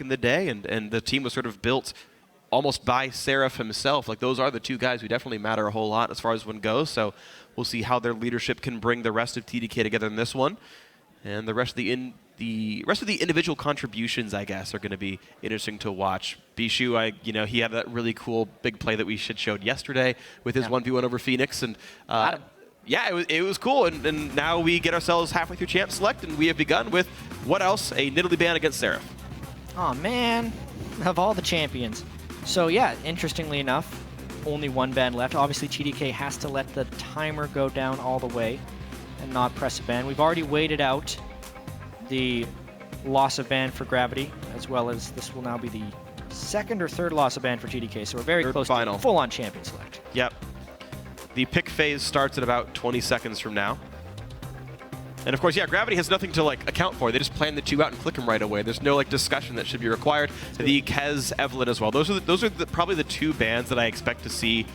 in the day, and the team was sort of built almost by Seraph himself. Like, those are the two guys who definitely matter a whole lot as far as one goes. So we'll see how their leadership can bring the rest of TDK together in this one, and the rest of the individual contributions, I guess, are going to be interesting to watch. Bishu, he had that really cool big play that we showed yesterday with his 1v1 over Phoenix, and yeah, it was cool. And now we get ourselves halfway through Champ Select, and we have begun with what else? A Nidalee ban against Seraph. Oh man, of all the champions. So yeah, interestingly enough, only one ban left. Obviously, TDK has to let the timer go down all the way and not press a ban. We've already waited out the loss of ban for Gravity, as well as this will now be the second or third loss of ban for TDK, so we're very close to full-on champion select. Yep. The pick phase starts at about 20 seconds from now. And of course, yeah, Gravity has nothing to account for. They just plan the two out and click them right away. There's no discussion that should be required. The Kez, Evelyn as well. Those are probably the two bans that I expect to see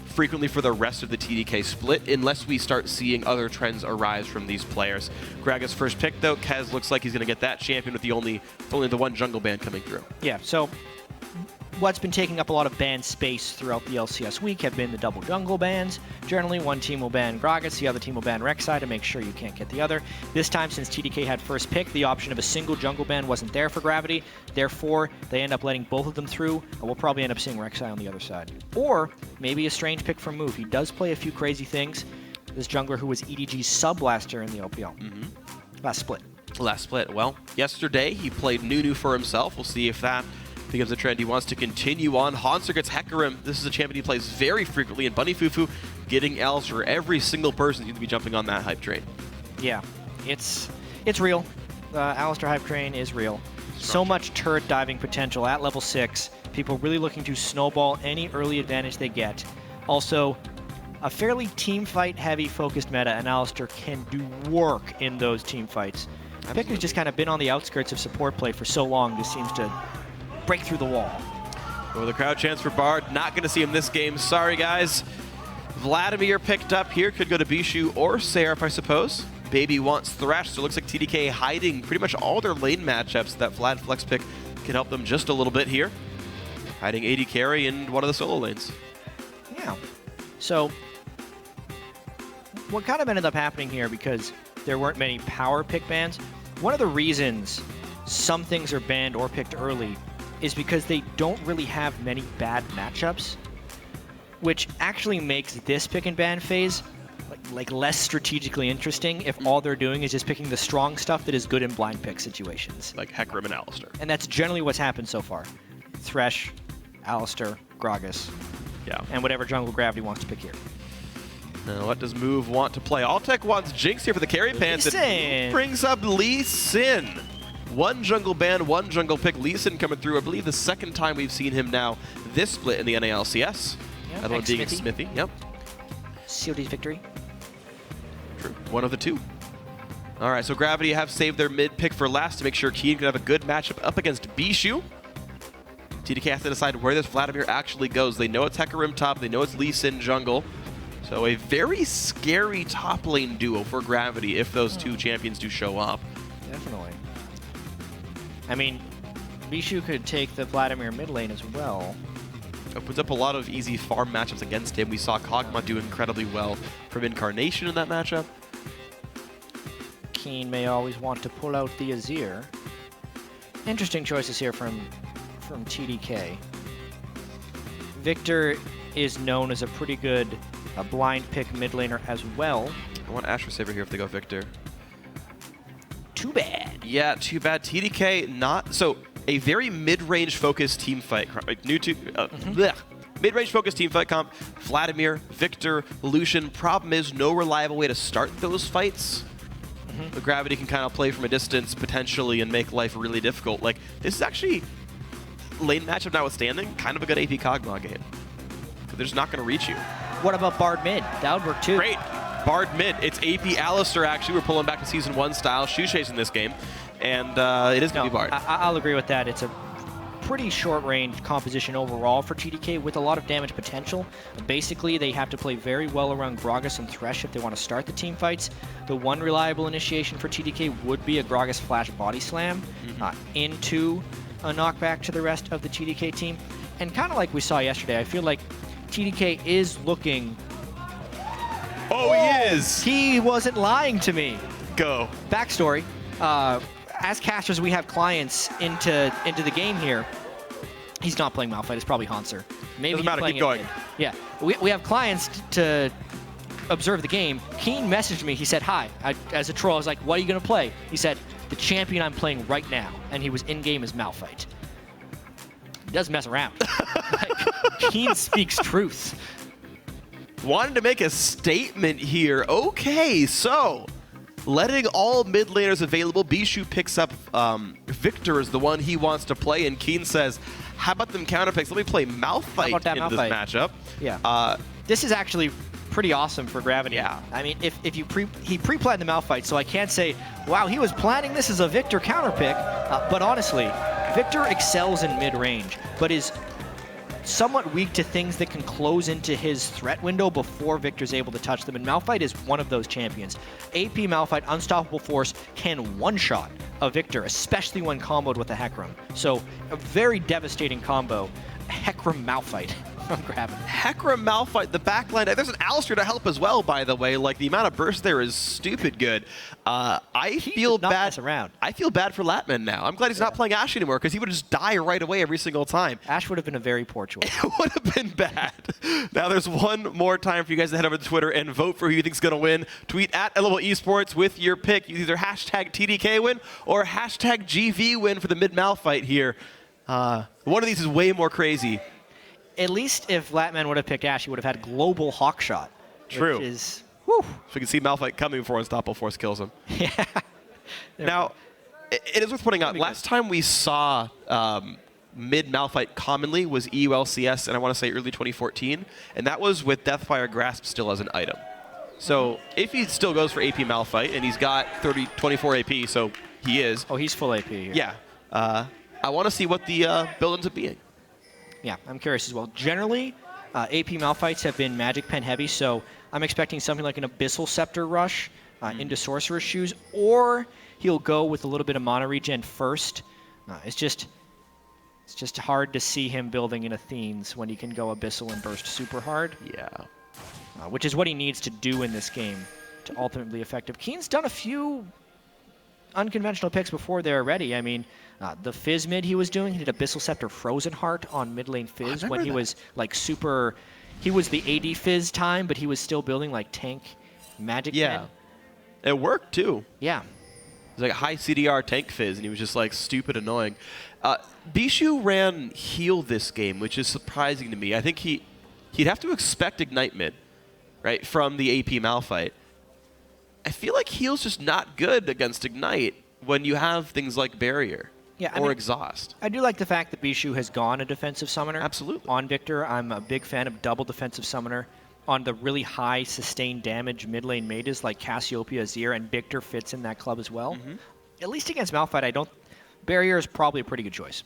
frequently for the rest of the TDK split, unless we start seeing other trends arise from these players. Graga's first pick, though, Kez looks like he's going to get that champion with only the one jungle ban coming through. Yeah, so what's been taking up a lot of ban space throughout the LCS week have been the double jungle bans. Generally, one team will ban Gragas, the other team will ban Rek'Sai to make sure you can't get the other. This time, since TDK had first pick, the option of a single jungle ban wasn't there for Gravity. Therefore, they end up letting both of them through, and we'll probably end up seeing Rek'Sai on the other side. Or maybe a strange pick from Move. He does play a few crazy things. This jungler who was EDG's sub last year in the OPL. Last split. Well, yesterday he played Nunu for himself. We'll see if that becomes a trend he wants to continue on. Hanser gets Hecarim. This is a champion he plays very frequently, and Bunny Fufu getting L's for every single person seems to be jumping on that hype train. Yeah, it's real. Alistar hype train is real. So much turret diving potential at level 6. People really looking to snowball any early advantage they get. Also, a fairly team fight heavy focused meta, and Alistar can do work in those team fights. Pick has just kind of been on the outskirts of support play for so long, this seems to break through the wall. Well, the crowd chants for Bard. Not going to see him this game. Sorry, guys. Vladimir picked up here. Could go to Bishu or Seraph, I suppose. Baby wants Thresh, so it looks like TDK hiding pretty much all their lane matchups. That Vlad flex pick can help them just a little bit here. Hiding AD carry in one of the solo lanes. Yeah. So, what kind of ended up happening here, because there weren't many power pick bans, one of the reasons some things are banned or picked early is because they don't really have many bad matchups, which actually makes this pick and ban phase like less strategically interesting if all they're doing is just picking the strong stuff that is good in blind pick situations. Like Hecarim and Alistar. And that's generally what's happened so far. Thresh, Alistar, Gragas, and whatever jungle Gravity wants to pick here. Now, what does Move want to play? Altec wants Jinx here for the carry pants. It brings up Lee Sin. One jungle ban, one jungle pick. Lee Sin coming through. I believe the second time we've seen him now this split in the NALCS. Yeah, that one being Smithy. Yep. COD's victory. True. One of the two. All right, so Gravity have saved their mid pick for last to make sure Keen can have a good matchup up against Bishu. TDK has to decide where this Vladimir actually goes. They know it's Hecarim top. They know it's Lee Sin jungle. So a very scary top lane duo for Gravity if those two champions do show up. Definitely. I mean, Bishu could take the Vladimir mid lane as well. Opens up a lot of easy farm matchups against him. We saw Kog'Maw do incredibly well from Incarnation in that matchup. Keen may always want to pull out the Azir. Interesting choices here from TDK. Victor is known as a pretty good blind pick mid laner as well. I want Astra Saber here if they go Victor. Too bad. Yeah, too bad. TDK not... So, a very mid-range focused team fight. Mid-range focused team fight comp. Vladimir, Victor, Lucian. Problem is, no reliable way to start those fights. The Gravity can kind of play from a distance, potentially, and make life really difficult. Like, this is actually, lane matchup notwithstanding, kind of a good AP Kog'Maw game. They're just not going to reach you. What about Bard mid? That would work too. Great. Bard mid. It's AP Alistar, actually. We're pulling back to Season 1 style. Shoe Chase in this game. And it is going to be Bard. I'll agree with that. It's pretty short-range composition overall for TDK with a lot of damage potential. Basically, they have to play very well around Gragas and Thresh if they want to start the team fights. The one reliable initiation for TDK would be a Gragas Flash Body Slam into a knockback to the rest of the TDK team. And kind of like we saw yesterday, I feel like TDK is looking... Oh, he is! He wasn't lying to me. Go. Backstory. As casters, we have clients into the game here. He's not playing Malphite. It's probably Hanser. Maybe Doesn't he's matter. playing Keep going. Yeah. We have clients to observe the game. Keen messaged me. He said, hi. As a troll, I was like, what are you going to play? He said, the champion I'm playing right now. And he was in-game as Malphite. He doesn't mess around. Keen speaks truth. Wanted to make a statement here. Okay, so letting all mid laners available, Bishu picks up Victor as the one he wants to play, and Keen says, how about them counter picks? Let me play Malphite into this matchup. Yeah. This is actually pretty awesome for Gravity. Yeah. I mean, if he pre-planned the Malphite, so I can't say, wow, he was planning this as a Victor counter pick. But honestly, Victor excels in mid-range, but is somewhat weak to things that can close into his threat window before Victor's able to touch them, and Malphite is one of those champions. AP Malphite, Unstoppable Force, can one-shot a Victor, especially when comboed with a Hecarim. So, a very devastating combo. Hecarim Malphite from Gravity. Hecarim Malphite, the backline. There's an Alistair to help as well, by the way. Like, the amount of burst there is stupid good. I feel bad. I feel bad for Latman now. I'm glad he's not playing Ashe anymore, because he would just die right away every single time. Ashe would have been a very poor choice. It would have been bad. Now there's one more time for you guys to head over to Twitter and vote for who you think is going to win. Tweet at LOL Esports with your pick. Either hashtag TDK win or hashtag GV win for the mid Malphite here. One of these is way more crazy. At least if Latman would have picked Ashe, he would have had global Hawkshot. True. Which is, whew. So we can see Malphite coming before Unstoppable Force kills him. Yeah. Now, it is worth pointing out, last time we saw mid Malphite commonly was EU LCS, and I want to say early 2014, and that was with Deathfire Grasp still as an item. So if he still goes for AP Malphite, and he's got 24 AP, so he is. Oh, he's full AP here. Yeah. I want to see what the build ends up being. Yeah, I'm curious as well. Generally, AP Malphites have been Magic Pen heavy, so I'm expecting something like an Abyssal Scepter rush into Sorcerer's Shoes, or he'll go with a little bit of Mana Regen first. It's just hard to see him building in Athenes when he can go Abyssal and burst super hard. Yeah. Which is what he needs to do in this game to ultimately be effective. Keen's done a few unconventional picks before they're ready. I mean, the Fizz mid he was doing, he did Abyssal Scepter Frozen Heart on mid lane Fizz when he was like super, he was the AD Fizz time, but he was still building like tank Magic Yeah. Pen. It worked too. Yeah. It was like a high CDR tank Fizz, and he was just like stupid annoying. Bishu ran heal this game, which is surprising to me. I think he'd have to expect Ignite mid, right, from the AP Malphite. I feel like heal's just not good against Ignite when you have things like Barrier or Exhaust. I do like the fact that Bishu has gone a defensive summoner. Absolutely. On Victor, I'm a big fan of double defensive summoner. On the really high sustained damage mid lane mages like Cassiopeia, Azir, and Victor fits in that club as well. At least against Malphite, Barrier is probably a pretty good choice.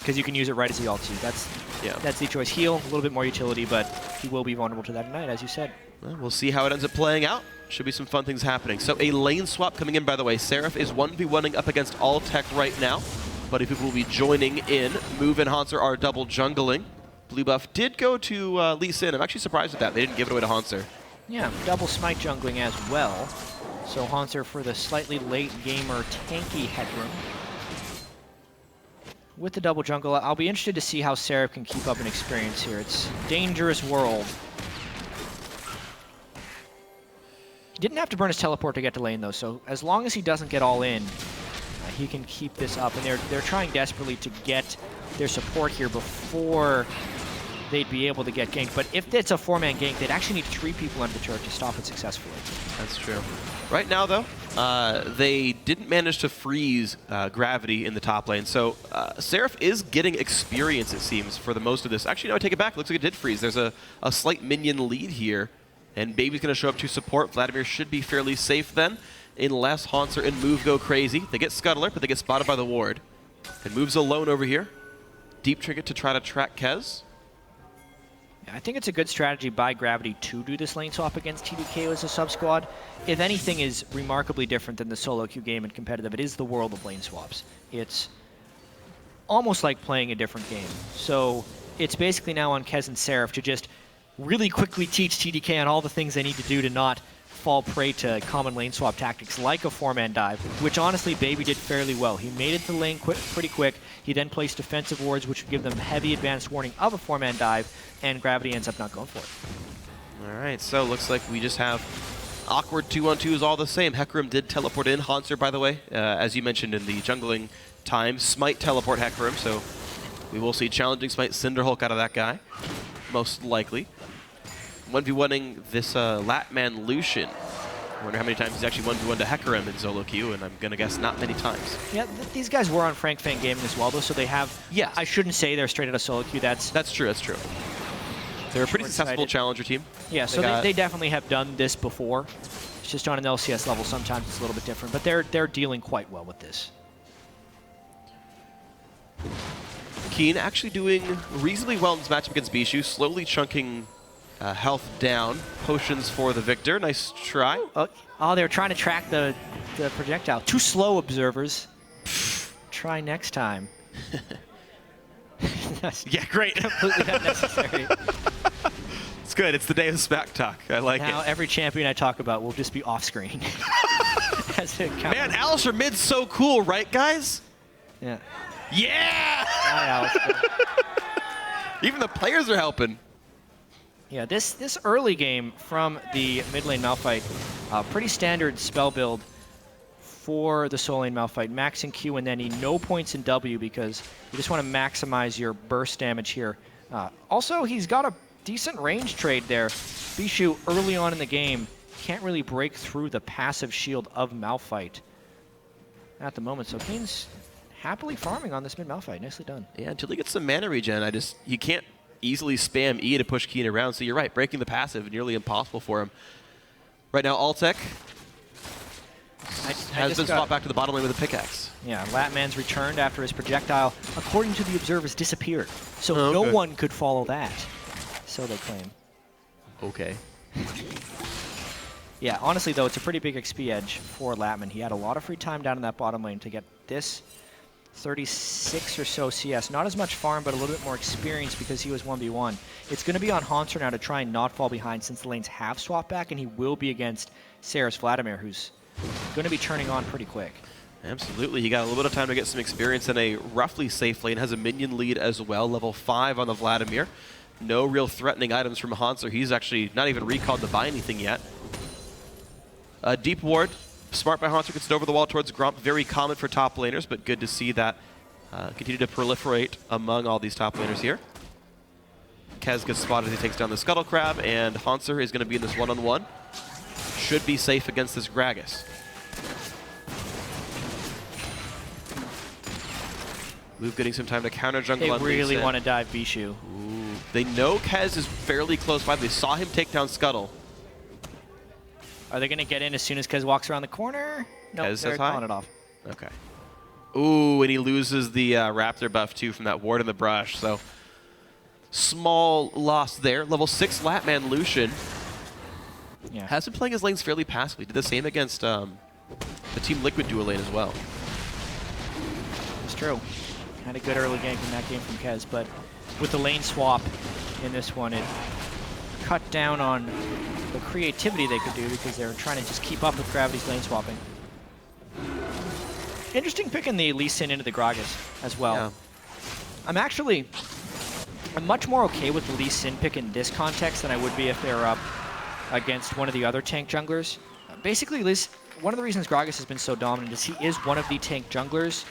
Because you can use it right as the ult too. That's the choice. Heal, a little bit more utility, but he will be vulnerable to that Ignite, as you said. Well, we'll see how it ends up playing out. Should be some fun things happening. So a lane swap coming in, by the way. Seraph is 1v1ing up against All Tech right now. Buddy people will be joining in. Move and Hanser are double jungling. Blue buff did go to Lee Sin. I'm actually surprised at that. They didn't give it away to Hanser. Yeah, double smite jungling as well. So Hanser for the slightly late gamer tanky Hecarim. With the double jungle, I'll be interested to see how Seraph can keep up an experience here. It's a dangerous world. He didn't have to burn his teleport to get to lane though, so as long as he doesn't get all in, he can keep this up. And they're trying desperately to get their support here before they'd be able to get ganked. But if it's a 4-man gank, they'd actually need 3 people under the turret to stop it successfully. That's true. Right now, though, they didn't manage to freeze Gravity in the top lane. So Seraph is getting experience, it seems, for the most of this. Actually, no, I take it back. Looks like it did freeze. There's a slight minion lead here. And Baby's going to show up to support. Vladimir should be fairly safe then, unless Hanser and Move go crazy. They get Scuttler, but they get spotted by the ward. And Move's alone over here. Deep Trinket to try to track Kez. I think it's a good strategy by Gravity to do this lane swap against TDK as a sub-squad. If anything is remarkably different than the solo queue game in competitive, it is the world of lane swaps. It's almost like playing a different game. So it's basically now on Kez and Seraph to just really quickly teach TDK on all the things they need to do to not fall prey to common lane swap tactics like a 4-man dive, which honestly Baby did fairly well. He made it to the lane pretty quick. He then placed defensive wards, which would give them heavy advanced warning of a 4-man dive, and Gravity ends up not going for it. All right, so looks like we just have awkward 2-on-2s all the same. Hecarim did teleport in. Hanser, by the way, as you mentioned in the jungling time, Smite teleport Hecarim, so we will see challenging Smite Cinderhulk out of that guy, most likely. 1v1ing this Latman Lucian. I wonder how many times he's actually 1v1 to Hecarim in solo queue, and I'm going to guess not many times. Yeah, these guys were on Frank Fan Gaming as well, though, so they have... Yeah. I shouldn't say they're straight out of solo queue. That's true, that's true. They're a pretty successful challenger team. Yeah, so they definitely have done this before. It's just on an LCS level, sometimes it's a little bit different, but they're dealing quite well with this. Keen actually doing reasonably well in this matchup against Bishu, slowly chunking health down. Potions for the victor. Nice try. Oh, they were trying to track the projectile. Too slow, observers. Try next time. Yeah, great. Completely unnecessary. It's good. It's the day of smack talk. I like it. Now every champion I talk about will just be off-screen. Man, Alisher mid's so cool, right, guys? Yeah. Yeah! Hi, Alisher. Even the players are helping. Yeah, this early game from the mid lane Malphite, pretty standard spell build for the solo lane Malphite. Max in Q and then no points in W because you just want to maximize your burst damage here. Also, he's got a decent range trade there. Bishu early on in the game can't really break through the passive shield of Malphite at the moment. So Kane's happily farming on this mid Malphite. Nicely done. Yeah, until he gets some mana regen, you can't easily spam E to push Keen around. So you're right, breaking the passive nearly impossible for him. Right now, Altec has been swapped back to the bottom lane with a pickaxe. Yeah, Latman's returned after his projectile, according to the observers, disappeared. So no one could follow that. So they claim. Okay. Yeah, honestly, though, it's a pretty big XP edge for Latman. He had a lot of free time down in that bottom lane to get this 36 or so CS. Not as much farm, but a little bit more experience because he was 1v1. It's going to be on Hanser now to try and not fall behind since the lanes have swapped back, and he will be against Saris Vladimir, who's going to be turning on pretty quick. Absolutely. He got a little bit of time to get some experience in a roughly safe lane. Has a minion lead as well, level 5 on the Vladimir. No real threatening items from Hanser. He's actually not even recalled to buy anything yet. Deep ward. Smart by Hanser, gets it over the wall towards Gromp. Very common for top laners, but good to see that continue to proliferate among all these top laners here. Kez gets spotted as he takes down the Scuttle Crab, and Hanser is going to be in this one-on-one. Should be safe against this Gragas. Luke getting some time to counter jungle. They really want to dive Bishu. Ooh. They know Kez is fairly close by. They saw him take down Scuttle. Are they going to get in as soon as Kez walks around the corner? No, nope, they're calling it off. Okay. Ooh, and he loses the Raptor buff, too, from that ward in the brush. So, small loss there. Level 6 Latman Lucian. Yeah. Has been playing his lanes fairly passively. Did the same against the Team Liquid dual lane as well. It's true. Had a good early gank in that game from Kez, but with the lane swap in this one, it cut down on the creativity they could do because they were trying to just keep up with Gravity's lane swapping. Interesting picking the Lee Sin into the Gragas as well. Yeah. I'm much more okay with the Lee Sin pick in this context than I would be if they were up against one of the other tank junglers. Basically, one of the reasons Gragas has been so dominant is he is one of the tank junglers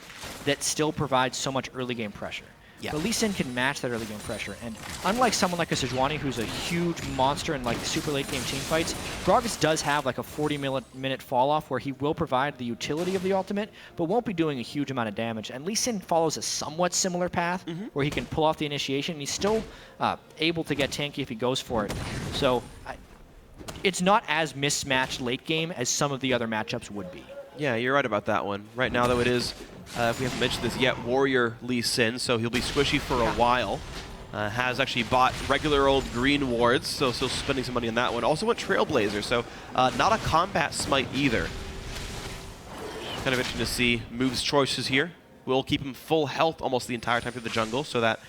that still provides so much early game pressure. Yeah. But Lee Sin can match that early game pressure, and unlike someone like a Sejuani who's a huge monster in like super late game team fights, Gragas does have like a 40-minute fall off where he will provide the utility of the ultimate, but won't be doing a huge amount of damage. And Lee Sin follows a somewhat similar path where he can pull off the initiation, and he's still able to get tanky if he goes for it. So it's not as mismatched late game as some of the other matchups would be. Yeah, you're right about that one. Right now, though, it is, if we haven't mentioned this yet, Warrior Lee Sin, so he'll be squishy for a while. Has actually bought regular old green wards, so still spending some money on that one. Also went Trailblazer, so not a combat smite either. Kind of interesting to see Move's choices here. We'll keep him full health almost the entire time through the jungle so that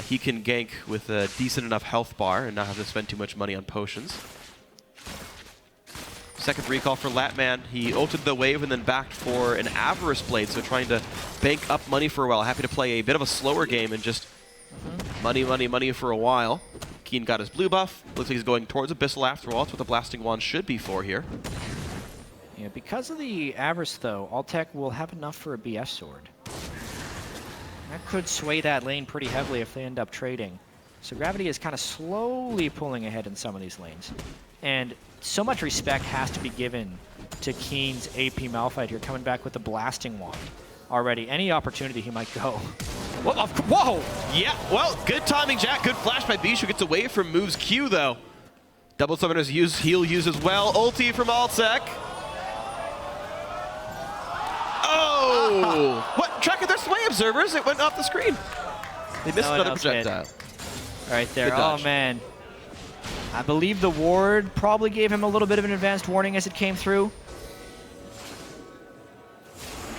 he can gank with a decent enough health bar and not have to spend too much money on potions. Second recall for Latman. He ulted the wave and then backed for an Avarice Blade, so trying to bank up money for a while. Happy to play a bit of a slower game and just money, money, money for a while. Keen got his blue buff. Looks like he's going towards Abyssal after all. That's what the Blasting Wand should be for here. Yeah, because of the Avarice, though, Altec will have enough for a BF sword. That could sway that lane pretty heavily if they end up trading. So Gravity is kind of slowly pulling ahead in some of these lanes. And so much respect has to be given to Keen's AP Malphite here, coming back with the Blasting Wand already. Any opportunity he might go. Whoa! Yeah, well, good timing, Jack. Good flash by Bishu. Gets away from Move's Q, though. Double Summoner's heal use as well. Ulti from Altec. Oh! What? Tracker, there's sway observers. It went off the screen. They missed another projectile. Right there. Oh, man. I believe the ward probably gave him a little bit of an advanced warning as it came through.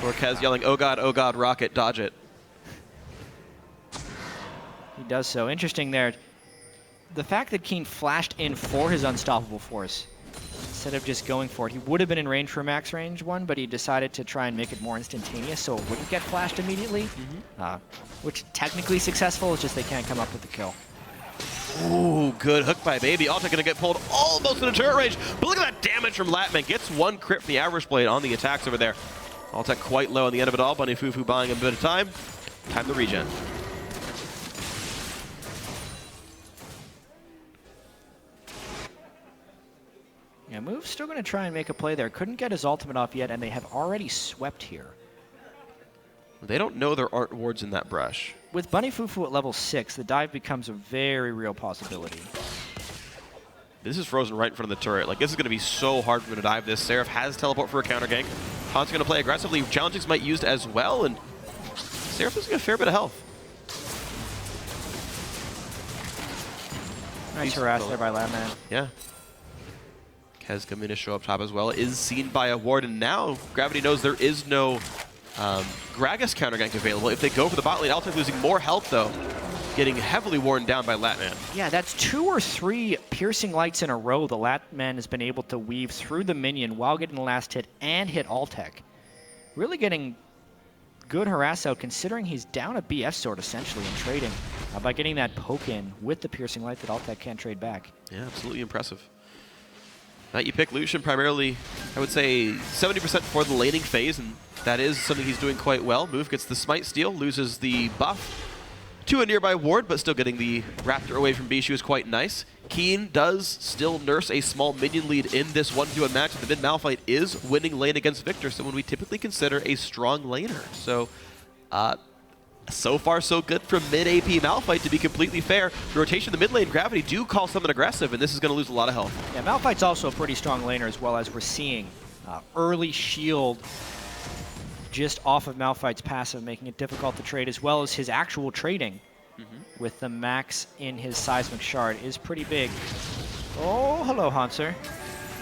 Or Kez yelling, oh God, rocket, dodge it. He does so. Interesting there. The fact that Keen flashed in for his Unstoppable Force instead of just going for it. He would have been in range for a max range one, but he decided to try and make it more instantaneous so it wouldn't get flashed immediately. Which technically successful, it's just they can't come up with the kill. Ooh, good hook by Baby. Altec gonna get pulled almost in a turret range, but look at that damage from Latman. Gets one crit from the Avarice Blade on the attacks over there. Altec quite low on the end of it all. Bunny Fufu buying a bit of time. Time to regen. Yeah, Move's still going to try and make a play there. Couldn't get his ultimate off yet, and they have already swept here. They don't know there aren't wards in that brush. With Bunny Fufu at level 6, the dive becomes a very real possibility. This is frozen right in front of the turret. Like, this is going to be so hard for him to dive this. Seraph has teleport for a counter gank. Han's going to play aggressively. Challengings might used as well, and Seraph is going to get a fair bit of health. Nice harass there by Latman. Yeah. Kez coming to show up top as well. Is seen by a ward, and now Gravity knows there is no Gragas counter gank available. If they go for the bot lane, Altec losing more health, though. Getting heavily worn down by Latman. Yeah, that's 2 or 3 piercing lights in a row the Latman has been able to weave through the minion while getting the last hit and hit Altec. Really getting good harass out considering he's down a BF sword essentially and trading by getting that poke in with the piercing light that Altec can't trade back. Yeah, absolutely impressive. Now you pick Lucian primarily, I would say 70% for the laning phase, and that is something he's doing quite well. Move gets the smite steal, loses the buff to a nearby ward, but still getting the Raptor away from Bishu is quite nice. Keen does still nurse a small minion lead in this 1v1 match. The mid Malphite is winning lane against Victor, someone we typically consider a strong laner. So, so far so good from mid AP Malphite, to be completely fair. The rotation of the mid lane, Gravity do call someone aggressive, and this is going to lose a lot of health. Yeah, Malphite's also a pretty strong laner as well, as we're seeing early shield just off of Malphite's passive, making it difficult to trade, as well as his actual trading with the max in his Seismic Shard is pretty big. Oh, hello, Hanser.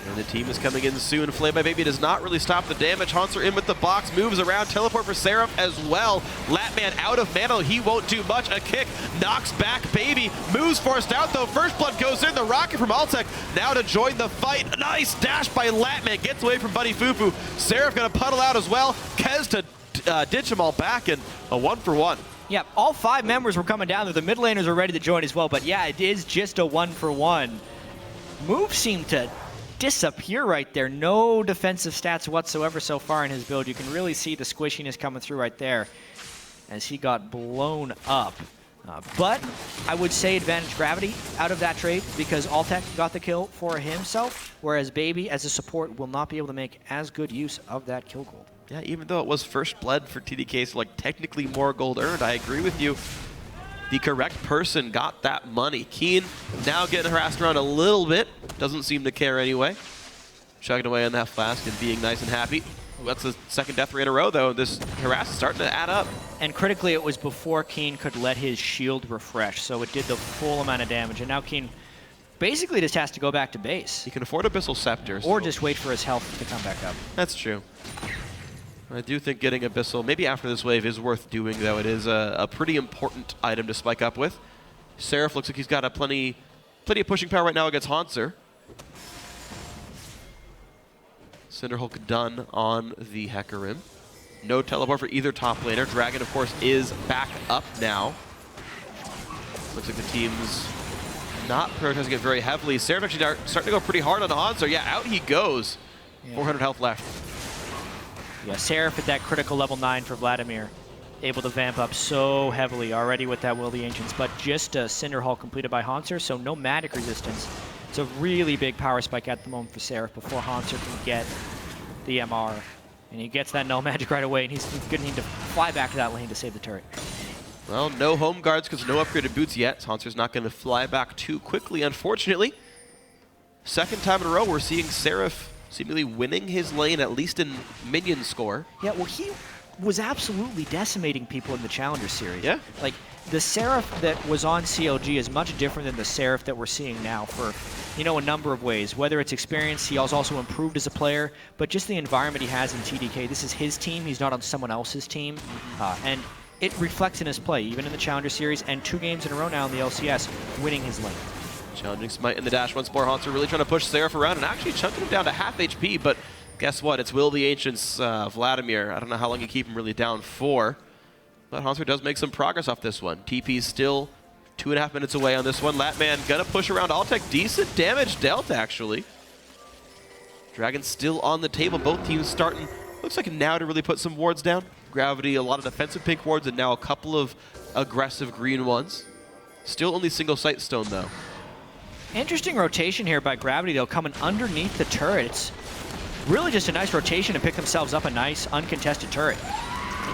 And the team is coming in soon. Flame by Baby does not really stop the damage. Hanser in with the box, moves around, teleport for Seraph as well. Latman out of mana, he won't do much. A kick knocks back Baby, moves forced out though. First blood goes in, the rocket from Altec now to join the fight. Nice dash by Latman, gets away from Bunny Fufu. Seraph gonna puddle out as well. Kez to ditch them all back, and a 1-for-1. Yeah, all 5 members were coming down there. The mid laners are ready to join as well, but yeah, it is just a 1-for-1. Move seemed to disappear right there. No defensive stats whatsoever so far in his build. You can really see the squishiness coming through right there as he got blown up. But I would say advantage Gravity out of that trade because Altec got the kill for himself, whereas Baby as a support will not be able to make as good use of that kill gold. Yeah, even though it was first blood for TDK, so like technically more gold earned, I agree with you. The correct person got that money. Keen now getting harassed around a little bit. Doesn't seem to care anyway. Chugging away on that flask and being nice and happy. That's the second death ray in a row, though. This harass is starting to add up. And critically, it was before Keen could let his shield refresh, so it did the full amount of damage. And now Keen basically just has to go back to base. He can afford Abyssal Scepter. Or just wait for his health to come back up. That's true. I do think getting Abyssal, maybe after this wave, is worth doing, though. It is a pretty important item to spike up with. Seraph looks like he's got plenty of pushing power right now against Haunter. Cinderhulk done on the Hecarim. No teleport for either top laner. Dragon, of course, is back up now. Looks like the team's not prioritizing it very heavily. Seraph actually starting to go pretty hard on Haunter. Yeah, out he goes. Yeah. 400 health left. Yeah, Seraph at that critical level 9 for Vladimir. Able to vamp up so heavily already with that Will of the Ancients, but just a Cinderhulk completed by Haunter, so no magic resistance. It's a really big power spike at the moment for Seraph before Haunter can get the MR. And he gets that no magic right away, and he's going to need to fly back to that lane to save the turret. Well, no home guards because no upgraded boots yet. Haunter's not going to fly back too quickly, unfortunately. Second time in a row, we're seeing Seraph seemingly winning his lane, at least in minion score. Yeah, well, he was absolutely decimating people in the Challenger Series. Yeah. Like, the Seraph that was on CLG is much different than the Seraph that we're seeing now for, you know, a number of ways. Whether it's experience, he has also improved as a player, but just the environment he has in TDK. This is his team. He's not on someone else's team. And it reflects in his play, even in the Challenger Series, and 2 games in a row now in the LCS, winning his lane. Challenging Smite in the dash once more. Haunter really trying to push Seraph around and actually chunking him down to half HP, but guess what? It's Will the Ancients, Vladimir. I don't know how long you keep him really down for, but Haunter does make some progress off this one. TP's still 2.5 minutes away on this one. Latman gonna push around Altec. Decent damage dealt, actually. Dragon's still on the table. Both teams starting, looks like now to really put some wards down. Gravity, a lot of defensive pink wards, and now a couple of aggressive green ones. Still only single sight stone, though. Interesting rotation here by Gravity, though, coming underneath the turrets. Really just a nice rotation to pick themselves up a nice uncontested turret.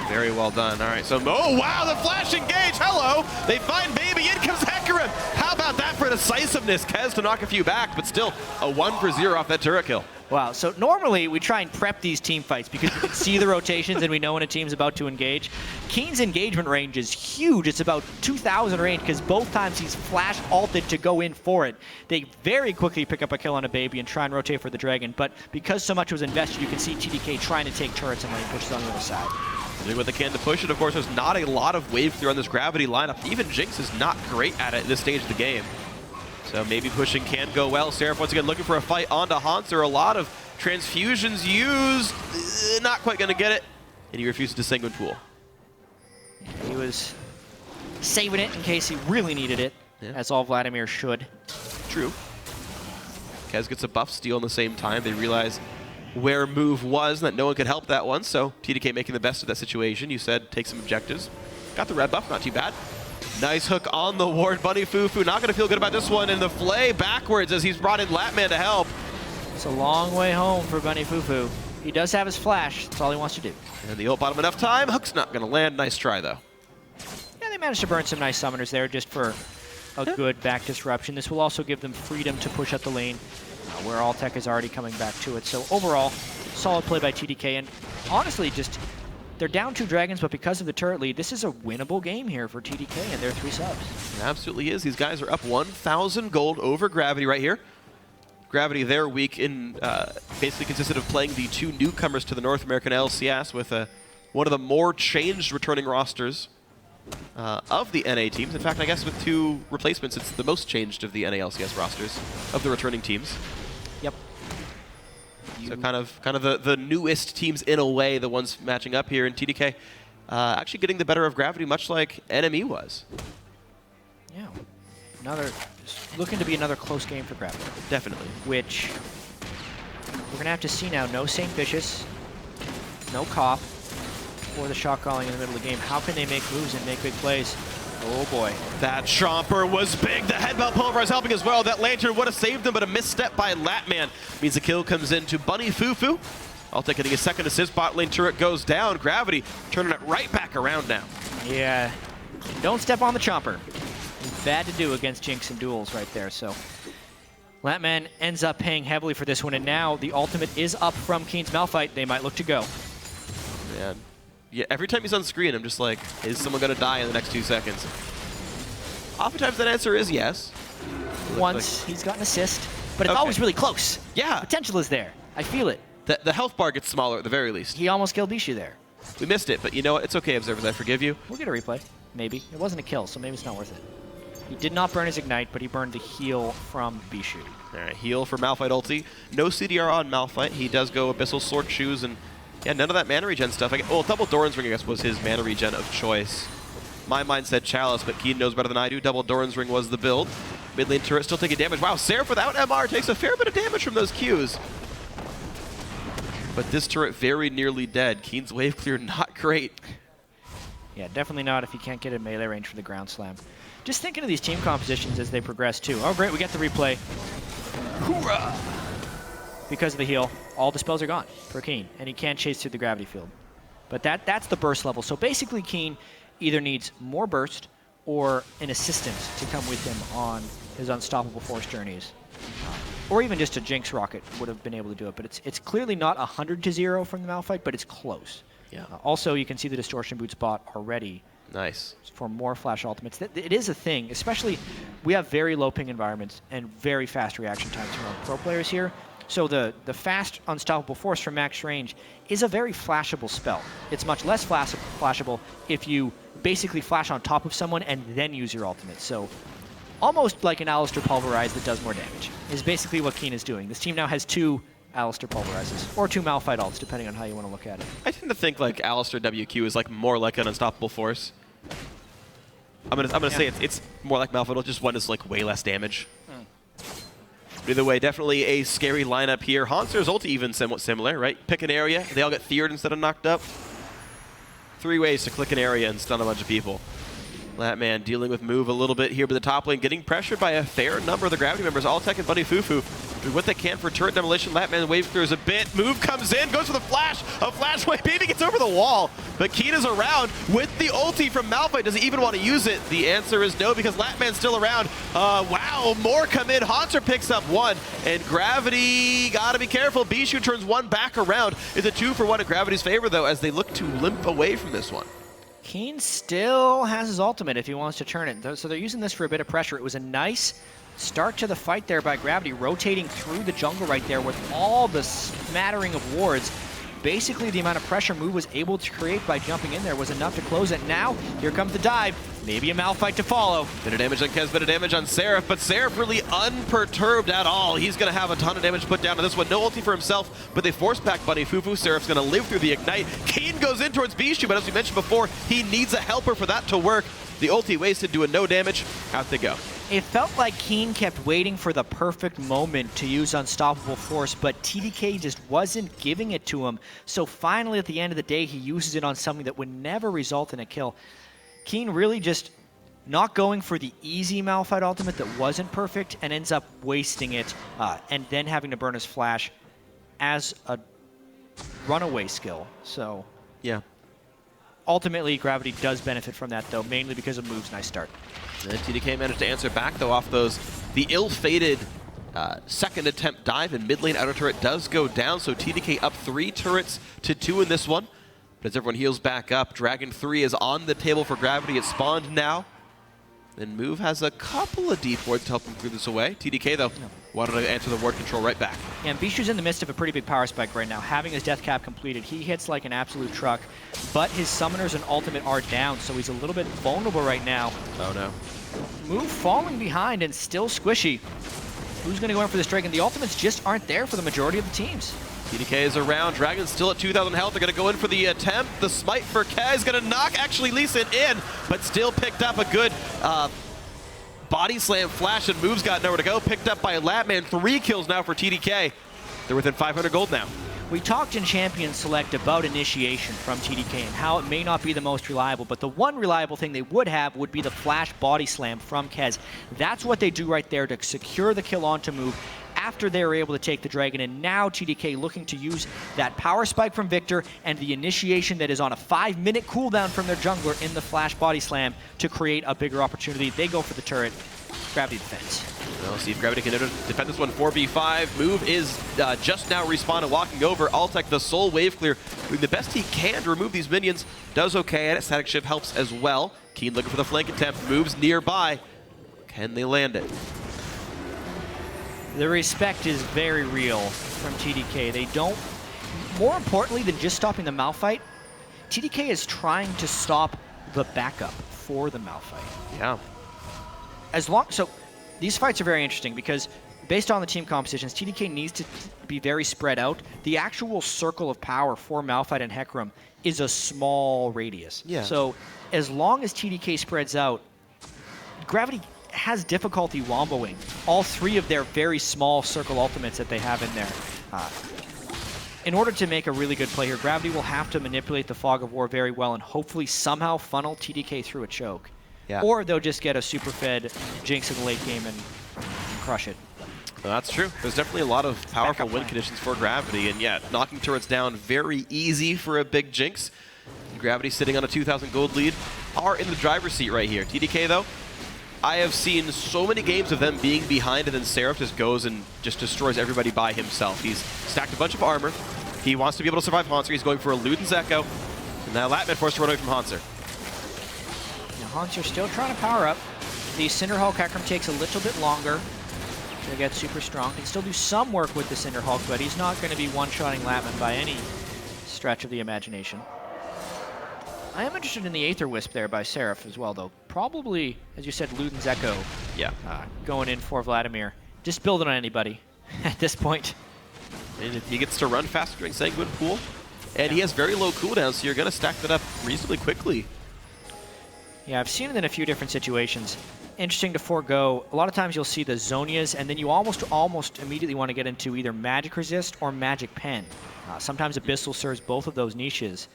Very well done. All right, so, oh, wow, the flash engage. Hello. They find Baby. In comes Hecarim. How about that for decisiveness? Kez to knock a few back, but still a 1 for 0 off that turret kill. Wow, so normally we try and prep these team fights because you can see the rotations and we know when a team's about to engage. Keen's engagement range is huge. It's about 2,000 range because both times he's flash ulted to go in for it. They very quickly pick up a kill on a Baby and try and rotate for the Dragon, but because so much was invested, you can see TDK trying to take turrets and lane pushes on the other side. Doing what they can to push it. Of course, there's not a lot of wave clear on this Gravity lineup. Even Jinx is not great at it at this stage of the game. So maybe pushing can go well. Seraph once again looking for a fight onto Haunter. A lot of transfusions used. Not quite going to get it. And he refuses to Sanguine Pool. He was saving it in case he really needed it, as all Vladimir should. True. Kez gets a buff steal in the same time. They realize where move was, and that no one could help that one. So TDK making the best of that situation. You said take some objectives. Got the red buff, not too bad. Nice hook on the ward. Bunny Fufu not going to feel good about this one. And the flay backwards as he's brought in Latman to help. It's a long way home for Bunny Fufu. He does have his flash. That's all he wants to do. And the ult bottom enough time. Hook's not going to land. Nice try, though. Yeah, they managed to burn some nice summoners there just for a good back disruption. This will also give them freedom to push up the lane where Altec is already coming back to it. So overall, solid play by TDK. And honestly, just they're down 2 dragons, but because of the turret lead, this is a winnable game here for TDK and their 3 subs. It absolutely is. These guys are up 1,000 gold over Gravity right here. Gravity, their week in basically consisted of playing the 2 newcomers to the North American LCS with one of the more changed returning rosters of the NA teams. In fact, I guess with 2 replacements, it's the most changed of the NA LCS rosters of the returning teams. Yep. So kind of the newest teams in a way, the ones matching up here in TDK, actually getting the better of Gravity, much like NME was. Yeah, looking to be another close game for Gravity. Definitely. Which we're gonna have to see now. No St. Vicious, no Cop, or the shot calling in the middle of the game. How can they make moves and make big plays? Oh boy. That Chomper was big. The headbutt pulverize helping as well. That Lantern would have saved him, but a misstep by Latman means the kill comes into Bunny Fufu. Altec getting a second assist. Bot lane turret goes down. Gravity turning it right back around now. Yeah. Don't step on the Chomper. Bad to do against Jinx and duels right there. So Latman ends up paying heavily for this one, and now the ultimate is up from Keen's Malphite. They might look to go. Man. Yeah, every time he's on screen, I'm just like, is someone going to die in the next 2 seconds? Oftentimes that answer is yes. Once he's got an assist, but it's always really close. Yeah. Potential is there. I feel it. The health bar gets smaller at the very least. He almost killed Bishu there. We missed it, but you know what? It's okay, Observers. I forgive you. We'll get a replay. Maybe. It wasn't a kill, so maybe it's not worth it. He did not burn his Ignite, but he burned the heal from Bishu. All right, heal for Malphite ulti. No CDR on Malphite. He does go Abyssal Sword Shoes, and yeah, none of that mana regen stuff. Well, double Doran's Ring, I guess, was his mana regen of choice. My mind said Chalice, but Keen knows better than I do. Double Doran's Ring was the build. Mid lane turret still taking damage. Wow, Seraph without MR takes a fair bit of damage from those Qs. But this turret very nearly dead. Keen's wave clear not great. Yeah, definitely not if he can't get in melee range for the ground slam. Just thinking of these team compositions as they progress too. Oh great, we get the replay. Hoorah! Because of the heal, all the spells are gone for Keen, and he can't chase through the gravity field. But that's the burst level. So basically Keen either needs more burst or an assistant to come with him on his unstoppable force journeys. Or even just a Jinx rocket would have been able to do it. But it's clearly not 100-0 from the Malphite, but it's close. Yeah. Also, you can see the Distortion Boot spot already. Nice. For more flash ultimates. It is a thing, especially we have very low ping environments and very fast reaction times from our pro players here. So the fast unstoppable force from max range is a very flashable spell. It's much less flashable if you basically flash on top of someone and then use your ultimate. So almost like an Alistar Pulverize that does more damage is basically what Keen is doing. This team now has 2 Alistar Pulverizes, or 2 Malphite ults, depending on how you want to look at it. I tend to think like Alistar WQ is like more like an unstoppable force. I'm gonna say it's more like Malphite, just one is like way less damage. Either way, definitely a scary lineup here. Haunster's ulti even somewhat similar, right? Pick an area, they all get feared instead of knocked up. 3 ways to click an area and stun a bunch of people. Latman dealing with move a little bit here, but the top lane getting pressured by a fair number of the Gravity members. Alltech and Bunny Fufu do what they can for turret demolition. Latman wave clears a bit. Move comes in, goes for the flash. A flash wave, maybe gets over the wall. But Keen is around with the ulti from Malphite. Does he even want to use it? The answer is no, because Latman's still around. Wow, more come in. Haunter picks up 1, and Gravity gotta be careful. Bishu turns 1 back around. It's a 2-for-1 in Gravity's favor, though, as they look to limp away from this one. Keen still has his ultimate if he wants to turn it. So they're using this for a bit of pressure. It was a nice start to the fight there by Gravity, rotating through the jungle right there with all the smattering of wards. Basically, the amount of pressure Move was able to create by jumping in there was enough to close it. Now, here comes the dive. Maybe a Malphite to follow. Bit of damage on Kez, bit of damage on Seraph, but Seraph really unperturbed at all. He's going to have a ton of damage put down on this one. No ulti for himself, but they force back Bunny Fufu. Seraph's going to live through the Ignite. Keen goes in towards Bishu, but as we mentioned before, he needs a helper for that to work. The ulti wasted, doing no damage. Out they go. It felt like Keen kept waiting for the perfect moment to use Unstoppable Force, but TDK just wasn't giving it to him. So finally, at the end of the day, he uses it on something that would never result in a kill. Keen really just not going for the easy Malphite ultimate that wasn't perfect and ends up wasting it and then having to burn his flash as a runaway skill. So yeah. Ultimately, Gravity does benefit from that, though, mainly because of Move's nice start. And TDK managed to answer back, though, off the ill-fated second attempt dive, and mid lane outer turret does go down, so TDK up 3 turrets to 2 in this one. But as everyone heals back up, Dragon 3 is on the table for Gravity. It's spawned now. And Move has a couple of deep wards to help him through this away. TDK, though, wanted to answer the ward control right back. Yeah, and Bishu's in the midst of a pretty big power spike right now. Having his death cap completed, he hits like an absolute truck, but his summoners and ultimate are down, so he's a little bit vulnerable right now. Oh, no. Move falling behind and still squishy. Who's going to go in for this Dragon? The ultimates just aren't there for the majority of the teams. TDK is around. Dragon's still at 2,000 health. They're going to go in for the attempt. The smite for Kez going to knock actually Lee Sin in, but still picked up a good body slam flash, and Move's got nowhere to go. Picked up by Latman. 3 kills now for TDK. They're within 500 gold now. We talked in Champion Select about initiation from TDK and how it may not be the most reliable, but the one reliable thing they would have would be the flash body slam from Kez. That's what they do right there to secure the kill onto Move after they were able to take the Dragon, and now TDK looking to use that power spike from Victor and the initiation that is on a 5-minute cooldown from their jungler in the flash body slam to create a bigger opportunity. They go for the turret. Gravity defense. We'll see if Gravity can defend this one. 4v5. Move is just now respawned and walking over. Altec, the sole wave clear, doing the best he can to remove these minions. Does okay at it. Static shift helps as well. Keen looking for the flank attempt. Moves nearby. Can they land it? The respect is very real from TDK. They don't, more importantly than just stopping the Malphite, TDK is trying to stop the backup for the Malphite. Yeah. So these fights are very interesting because based on the team compositions, TDK needs to be very spread out. The actual circle of power for Malphite and Hecarim is a small radius. Yeah. So as long as TDK spreads out, Gravity has difficulty womboing all three of their very small circle ultimates that they have in there. In order to make a really good play here, Gravity will have to manipulate the Fog of War very well and hopefully somehow funnel TDK through a choke. Yeah. Or they'll just get a super fed Jinx in the late game and crush it. Well, that's true. There's definitely a lot of powerful win conditions for Gravity, and yeah, knocking turrets down very easy for a big Jinx. Gravity sitting on a 2,000 gold lead are in the driver's seat right here. TDK though, I have seen so many games of them being behind and then Seraph just goes and just destroys everybody by himself. He's stacked a bunch of armor. He wants to be able to survive Hanser. He's going for a Luden's Echo. And now Latman forced to run away from Hanser. Now Hanser still trying to power up. The Cinderhulk Hecarim takes a little bit longer to get super strong. Can still do some work with the Cinderhulk, but he's not going to be one-shotting Latman by any stretch of the imagination. I am interested in the Aether Wisp there by Seraph as well, though. Probably, as you said, Luden's Echo. Yeah. Going in for Vladimir. Just build it on anybody at this point. And he gets to run faster during Sanguine Pool. And he has very low cooldown, so you're going to stack that up reasonably quickly. Yeah, I've seen it in a few different situations. Interesting to forego. A lot of times you'll see the Zonias, and then you almost immediately want to get into either Magic Resist or Magic Pen. Sometimes Abyssal serves both of those niches.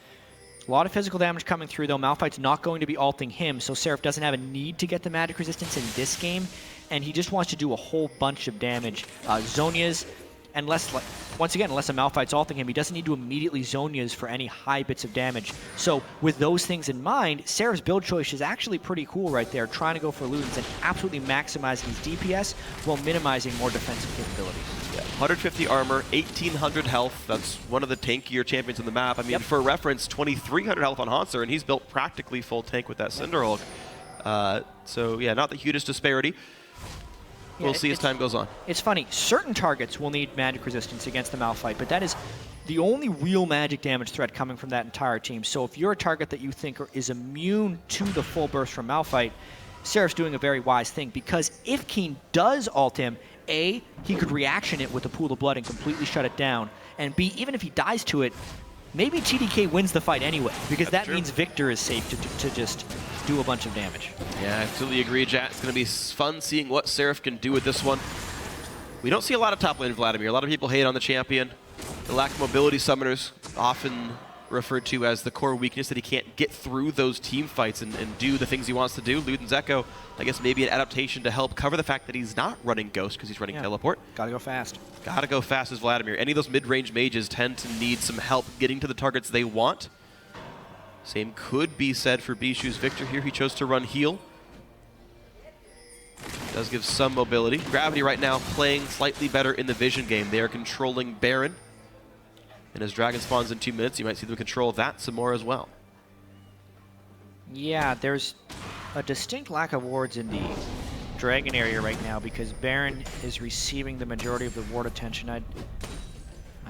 A lot of physical damage coming through, though. Malphite's not going to be ulting him, so Seraph doesn't have a need to get the magic resistance in this game, and he just wants to do a whole bunch of damage. Zonias, once again, unless a Malphite's ulting him, he doesn't need to immediately Zonias for any high bits of damage. So with those things in mind, Seraph's build choice is actually pretty cool right there, trying to go for Ludens and absolutely maximizing his DPS while minimizing more defensive capabilities. Yeah. 150 armor, 1,800 health. That's one of the tankier champions in the map. I mean, for reference, 2,300 health on Hanser, and he's built practically full tank with that Cinderhulk. So yeah, not the hugest disparity. We'll see as time goes on. It's funny, certain targets will need magic resistance against the Malphite, but that is the only real magic damage threat coming from that entire team. So if you're a target that you think is immune to the full burst from Malphite, Seraph's doing a very wise thing, because if Keen does ult him, A, he could reaction it with a pool of blood and completely shut it down, and B, even if he dies to it, maybe TDK wins the fight anyway, because that means Victor is safe to just do a bunch of damage. Yeah, I absolutely agree, Jack. It's going to be fun seeing what Seraph can do with this one. We don't see a lot of top lane Vladimir. A lot of people hate on the champion. The lack of mobility summoners, often referred to as the core weakness, that he can't get through those team fights and do the things he wants to do. Luden's Echo, I guess maybe an adaptation to help cover the fact that he's not running Ghost because he's running Teleport. Gotta go fast. Gotta go fast as Vladimir. Any of those mid-range mages tend to need some help getting to the targets they want. Same could be said for Bishu's Victor here. He chose to run heal. Does give some mobility. Gravity right now playing slightly better in the vision game. They are controlling Baron. And as Dragon spawns in 2 minutes, you might see them control that some more as well. Yeah, there's a distinct lack of wards in the Dragon area right now because Baron is receiving the majority of the ward attention. I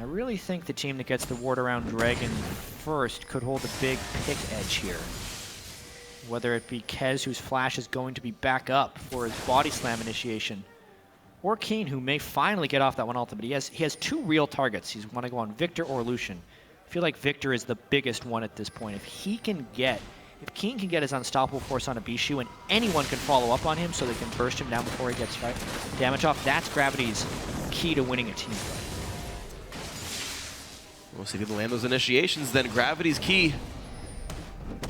really think the team that gets the ward around Dragon first could hold a big pick edge here. Whether it be Kez, whose flash is going to be back up for his body slam initiation, or Keen, who may finally get off that one ultimate. He has two real targets. He's want to go on Victor or Lucian. I feel like Victor is the biggest one at this point. If Keen can get his unstoppable force on a Bishu and anyone can follow up on him so they can burst him down before he gets damage off, that's Gravity's key to winning a team fight. We'll see if he can land those initiations, then Gravity's key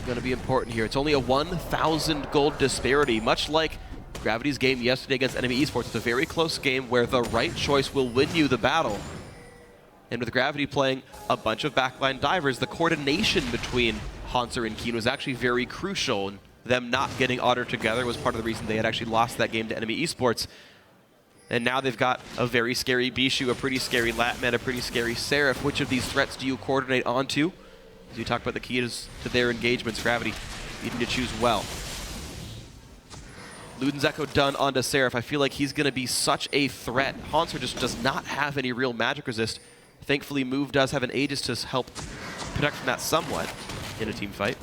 going to be important here. It's only a 1,000 gold disparity, much like Gravity's game yesterday against Enemy Esports. It's a very close game where the right choice will win you the battle. And with Gravity playing a bunch of backline divers, the coordination between Hanser and Keen was actually very crucial. And them not getting Otter together was part of the reason they had actually lost that game to Enemy Esports. And now they've got a very scary Bishu, a pretty scary Latman, a pretty scary Seraph. Which of these threats do you coordinate onto? As you talk about the keys to their engagements, Gravity, you need to choose well. Luden's Echo done onto Seraph. I feel like he's going to be such a threat. Haunter just does not have any real magic resist. Thankfully, Move does have an Aegis to help protect from that somewhat in a team fight.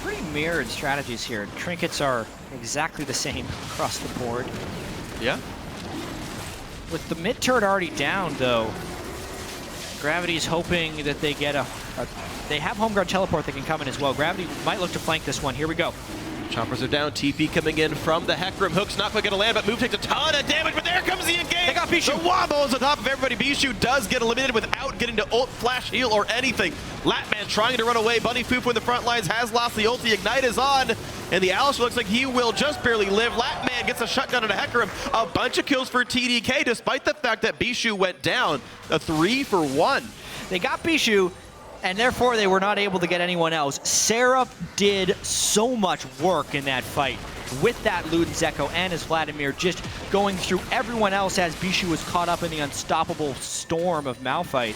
Pretty mirrored strategies here. Trinkets are exactly the same across the board. Yeah. With the mid turret already down, though, Gravity's hoping that they get they have home guard teleport that can come in as well. Gravity might look to flank this one. Here we go. Choppers are down. TP coming in from the Hecarim. Hook's not quite going to land, but Move takes a ton of damage, but there comes the engage! They got Bishu! The wobbles on top of everybody. Bishu does get eliminated without getting to ult, flash, heal, or anything. Latman trying to run away. Bunny Fufu in the front lines has lost the ulti. Ignite is on, and the Alistair looks like he will just barely live. Latman gets a shutdown into Hecarim. A bunch of kills for TDK, despite the fact that Bishu went down. A 3-for-1. They got Bishu, and therefore they were not able to get anyone else. Seraph did so much work in that fight with that Luden's Echo and his Vladimir just going through everyone else as Bishu was caught up in the unstoppable storm of Malphite.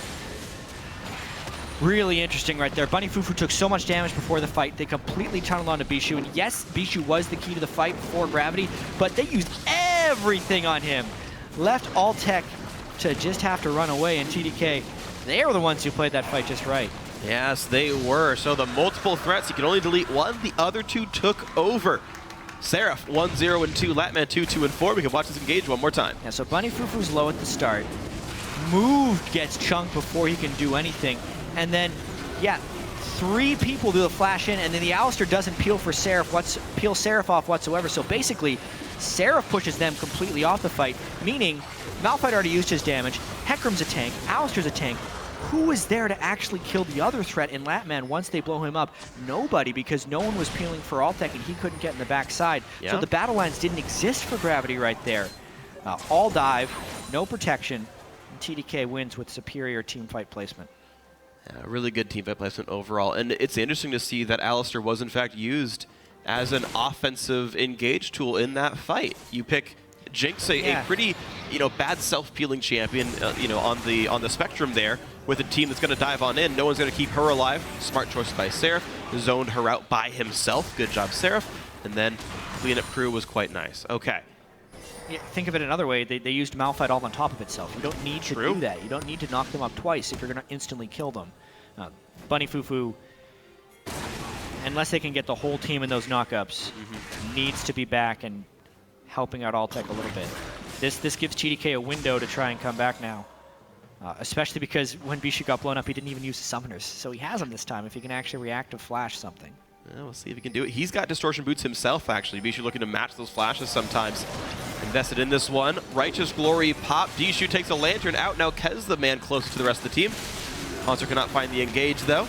Really interesting right there. Bunny Fufu took so much damage before the fight. They completely tunneled onto Bishu, and yes, Bishu was the key to the fight before Gravity, but they used everything on him. Left Altec to just have to run away, and TDK, they were the ones who played that fight just right. Yes, they were. So the multiple threats, you can only delete one. The other two took over. Seraph, 1-0 and 2. Latman, 2-2 and 4. We can watch this engage one more time. Yeah, so Bunny Fufu's low at the start. Move gets chunked before he can do anything. And then, yeah, 3 people do the flash in, and then the Alistair doesn't peel Seraph off whatsoever. So basically, Seraph pushes them completely off the fight, meaning Malphite already used his damage. Hecarim's a tank. Alistair's a tank. Who is there to actually kill the other threat in Latman once they blow him up? Nobody, because no one was peeling for Altec and he couldn't get in the backside. Yeah. So the battle lines didn't exist for Gravity right there. All dive, no protection, and TDK wins with superior teamfight placement. Yeah, really good teamfight placement overall. And it's interesting to see that Alistair was in fact used as an offensive engage tool in that fight. You pick Jinx, a pretty, bad self-peeling champion, on the spectrum there, with a team that's going to dive on in. No one's going to keep her alive. Smart choice by Seraph. Zoned her out by himself. Good job, Seraph. And then clean up crew was quite nice. Okay. Yeah, think of it another way. They used Malphite all on top of itself. You don't need to do that. You don't need to knock them up twice if you're going to instantly kill them. Bunny Fufu, unless they can get the whole team in those knockups, needs to be back and helping out Altec a little bit. This gives TDK a window to try and come back now. Especially because when Bishu got blown up, he didn't even use the summoners. So he has them this time if he can actually react to flash something. Yeah, we'll see if he can do it. He's got distortion boots himself, actually. Bishu looking to match those flashes sometimes. Invested in this one. Righteous Glory pop. Bishu takes a lantern out. Now Kez the man closest to the rest of the team. Haunter cannot find the engage, though.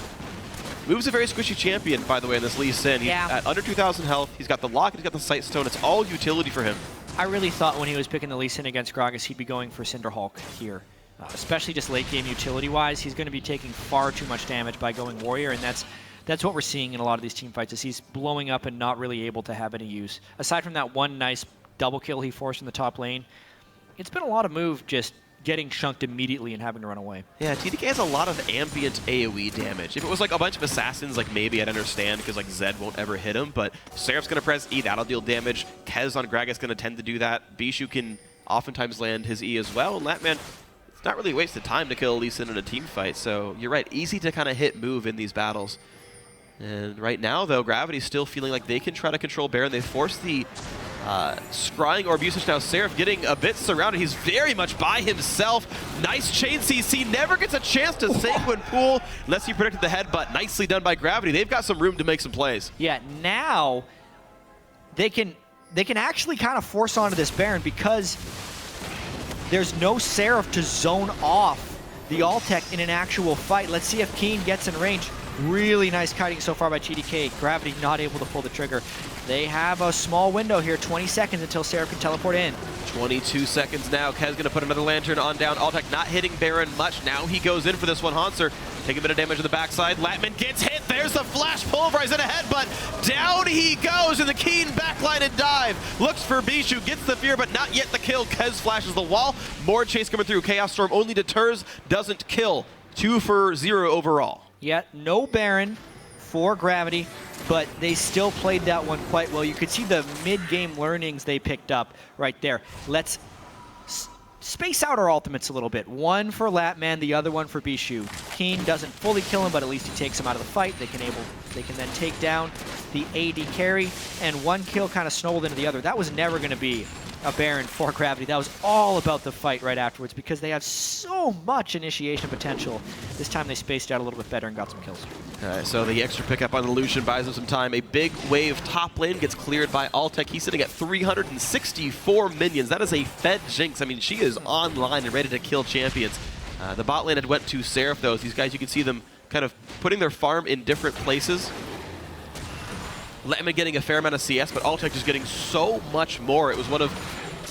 Move's a very squishy champion, by the way, in this Lee Sin. He's at under 2,000 health. He's got the lock, he's got the sight stone. It's all utility for him. I really thought when he was picking the Lee Sin against Gragas, he'd be going for Cinderhulk here. Especially just late game utility-wise. He's going to be taking far too much damage by going Warrior, and that's what we're seeing in a lot of these team fights, is he's blowing up and not really able to have any use. Aside from that one nice double kill he forced in the top lane, it's been a lot of Move just getting chunked immediately and having to run away. Yeah, TDK has a lot of ambient AoE damage. If it was like a bunch of assassins, like maybe I'd understand because like Zed won't ever hit him, but Seraph's going to press E, that'll deal damage. Kez on Gragas going to tend to do that. Bishu can oftentimes land his E as well, and Latman, it's not really a waste of time to kill Lee Sin in a team fight, so you're right, easy to kind of hit Move in these battles. And right now, though, Gravity's still feeling like they can try to control Baron. They force the scrying orb usage now. Seraph getting a bit surrounded. He's very much by himself. Nice chain CC. Never gets a chance to sanguine pool unless he predicted the headbutt. Nicely done by Gravity. They've got some room to make some plays. Yeah, now they can actually kind of force onto this Baron because there's no Seraph to zone off the Altec in an actual fight. Let's see if Keen gets in range. Really nice kiting so far by TDK. Gravity not able to pull the trigger. They have a small window here, 20 seconds until Seraph can teleport in. 22 seconds now. Kez going to put another lantern on down. Altec not hitting Baron much. Now he goes in for this one. Haunter Take a bit of damage on the backside. Latman gets hit. There's the flash pulverize in ahead, but down he goes in the Keen backline and dive. Looks for Bishu, gets the fear, but not yet the kill. Kez flashes the wall. More chase coming through. Chaos Storm only deters, doesn't kill. 2 for 0 overall. Yeah, no Baron for Gravity, but they still played that one quite well. You could see the mid-game learnings they picked up right there. Let's space out our ultimates a little bit. One for Latman, the other one for Bishu. Keen doesn't fully kill him, but at least he takes him out of the fight. They can then take down the AD carry, and one kill kind of snowballed into the other. That was never going to be a Baron for Gravity. That was all about the fight right afterwards because they have so much initiation potential. This time they spaced out a little bit better and got some kills. So the extra pickup on the Lucian buys him some time. A big wave top lane gets cleared by Altec. He's sitting at 364 minions. That is a fed Jinx. I mean, she is online and ready to kill champions. The bot lane had went to Seraph, though. These guys, you can see them kind of putting their farm in different places. Latman getting a fair amount of CS, but Altec just getting so much more. It was one of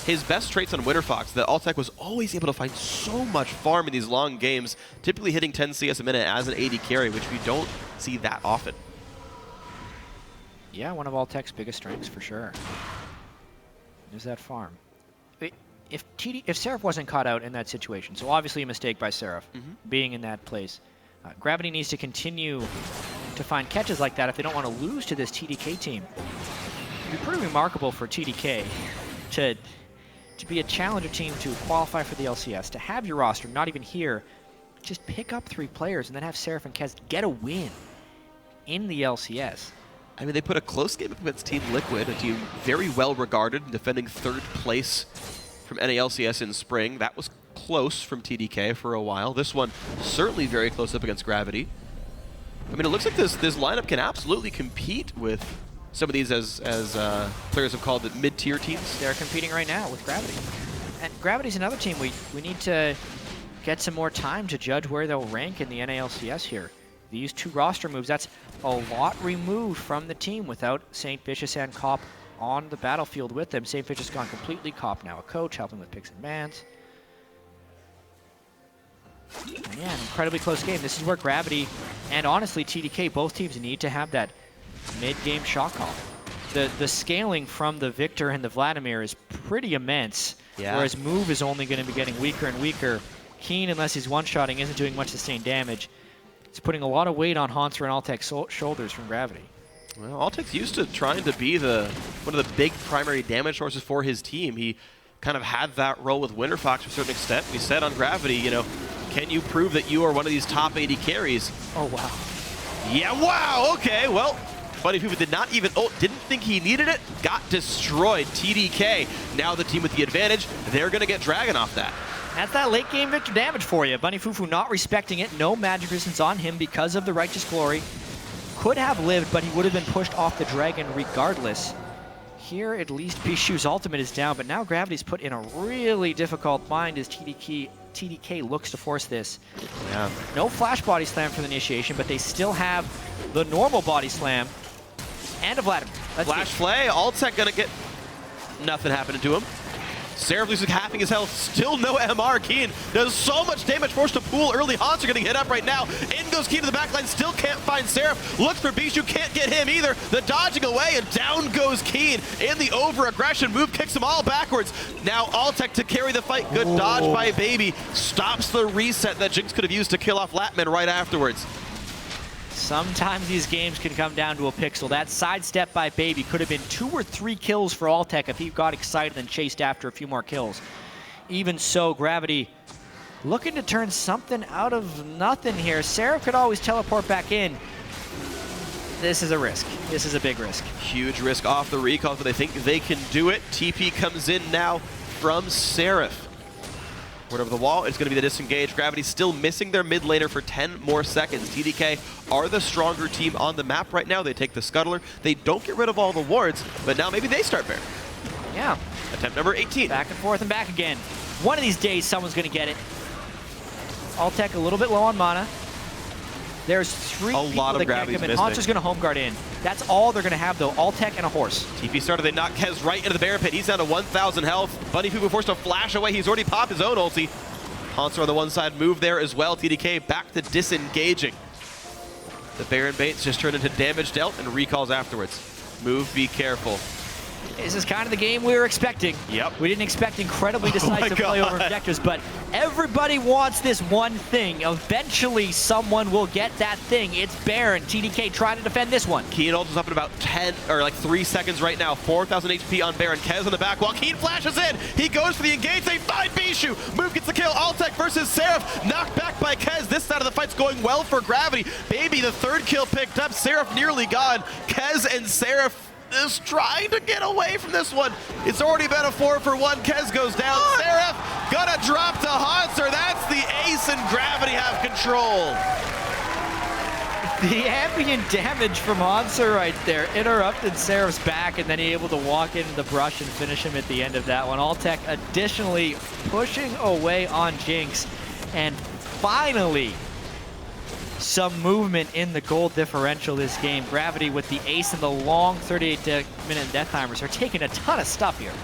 his best traits on Winter Fox, that Altec was always able to find so much farm in these long games, typically hitting 10 CS a minute as an AD carry, which we don't see that often. Yeah, one of Altec's biggest strengths for sure. There's that farm. If Seraph wasn't caught out in that situation, so obviously a mistake by Seraph being in that place, Gravity needs to continue to find catches like that if they don't want to lose to this TDK team. It'd be pretty remarkable for TDK to be a challenger team to qualify for the LCS, to have your roster not even here, just pick up 3 players and then have Seraph and Kez get a win in the LCS. I mean, they put a close game up against Team Liquid, a team very well regarded, defending 3rd place from NALCS in spring. That was close from TDK for a while. This one certainly very close up against Gravity. I mean, it looks like this lineup can absolutely compete with some of these, as players have called it, mid-tier teams. They're competing right now with Gravity. And Gravity's another team we need to get some more time to judge where they'll rank in the NALCS here. These 2 roster moves, that's a lot removed from the team without St. Vicious and Cop on the battlefield with them. St. Vicious gone completely, Cop now a coach, helping with picks and bans. And yeah, an incredibly close game. This is where Gravity and honestly TDK, both teams need to have that mid-game shot call. The scaling from the Victor and the Vladimir is pretty immense, whereas Move is only going to be getting weaker and weaker. Keen, unless he's one-shotting, isn't doing much sustained damage. It's putting a lot of weight on Haunter and Altec's shoulders from Gravity. Well, Altec's used to trying to be one of the big primary damage sources for his team. He kind of had that role with Winter Fox to a certain extent. He said on Gravity, you know, can you prove that you are one of these top 80 carries? Oh, wow. Yeah, wow, okay, well, Funny People did not even ult, didn't think he needed it, got destroyed. TDK, now the team with the advantage, they're going to get Dragon off that. That's that late game Victor damage for you. Bunny Fufu not respecting it, no magic resistance on him because of the Righteous Glory. Could have lived, but he would have been pushed off the Dragon regardless. Here, at least Bishu's ultimate is down, but now Gravity's put in a really difficult bind as TDK looks to force this. Yeah. No flash body slam for the initiation, but they still have the normal body slam and a Vladimir. Flash play, Altec gonna get nothing happening to him. Seraph losing halving his health, still no MR. Keen does so much damage, forced to pool early. Haunts are getting hit up right now. In goes Keen to the backline, still can't find Seraph. Looks for Bishu, can't get him either. The dodging away, and down goes Keen. In the over-aggression move, kicks them all backwards. Now Altec to carry the fight. Good dodge by Baby. Stops the reset that Jinx could have used to kill off Latman right afterwards. Sometimes these games can come down to a pixel. That sidestep by Baby could have been 2 or 3 kills for Altec if he got excited and chased after a few more kills. Even so, Gravity looking to turn something out of nothing here. Seraph could always teleport back in. This is a risk. This is a big risk. Huge risk off the recall, but they think they can do it. TP comes in now from Seraph. Word over the wall, it's going to be the disengage. Gravity still missing their mid laner for 10 more seconds. TDK are the stronger team on the map right now. They take the scuttler. They don't get rid of all the wards, but now maybe they start Baron. Yeah. Attempt number 18. Back and forth and back again. One of these days, someone's going to get it. Altec a little bit low on mana. There's 3 people that can't come in. Haunter's going to home guard in. That's all they're going to have, though. Altec and a horse. TP started. They knock Kez right into the Baron pit. He's down to 1,000 health. Bunny Fufu forced to flash away. He's already popped his own ulti. Hansar on the one side, move there as well. TDK back to disengaging. The Baron baits just turned into damage dealt and recalls afterwards. Move, be careful. This is kind of the game we were expecting. Yep. We didn't expect incredibly decisive play over objectives, but everybody wants this one thing. Eventually, someone will get that thing. It's Baron. TDK trying to defend this one. Keen ults is up in about 10 or like 3 seconds right now. 4,000 HP on Baron. Kez on the back wall. Keen flashes in. He goes for the engage. They find Bishu. Move gets the kill. Altec versus Seraph. Knocked back by Kez. This side of the fight's going well for Gravity. Baby, the third kill picked up. Seraph nearly gone. Kez and Seraph is trying to get away from this one. It's already been a 4-for-1. Kez goes down. Seraph gonna drop to Hansar. That's the ace, and Gravity have control. The ambient damage from Hansar right there interrupted Seraph's back, and then he able to walk into the brush and finish him at the end of that one. Altec additionally pushing away on Jinx, and finally some movement in the gold differential this game. Gravity with the ace and the long 38-minute death timers are taking a ton of stuff here.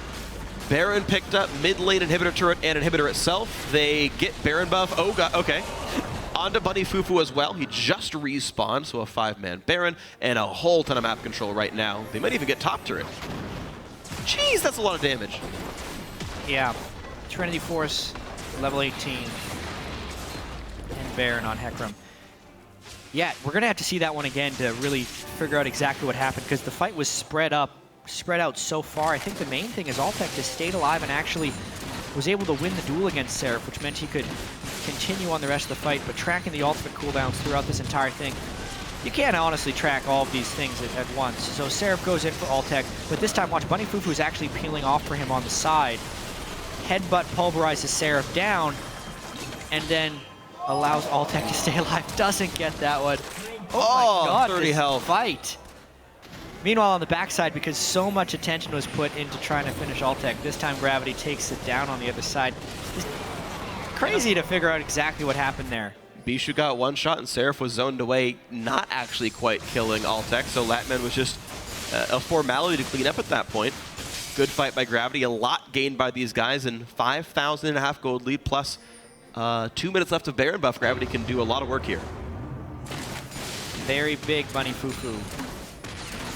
Baron picked up mid lane inhibitor turret and inhibitor itself. They get Baron buff. Oh god, okay. Onto Bunny Fufu as well. He just respawned, so a 5-man Baron and a whole ton of map control right now. They might even get top turret. Jeez, that's a lot of damage. Yeah, Trinity Force, level 18, and Baron on Hecarim. Yeah, we're gonna have to see that one again to really figure out exactly what happened, because the fight was spread out so far. I think the main thing is Altec just stayed alive and actually was able to win the duel against Seraph, which meant he could continue on the rest of the fight, but tracking the ultimate cooldowns throughout this entire thing, you can't honestly track all of these things at once. So Seraph goes in for Altec, but this time watch Bunny Fufu is actually peeling off for him on the side. Headbutt pulverizes Seraph down, and then allows Altec to stay alive. Doesn't get that one. Oh my god, 30 health. Fight. Meanwhile, on the backside, because so much attention was put into trying to finish Altec, this time Gravity takes it down on the other side. It's crazy to figure out exactly what happened there. Bishu got one shot and Seraph was zoned away, not actually quite killing Altec, so Latman was just a formality to clean up at that point. Good fight by Gravity, a lot gained by these guys, and 5,500 gold lead plus 2 minutes left of Baron buff. Gravity can do a lot of work here. Very big Bunny Fufu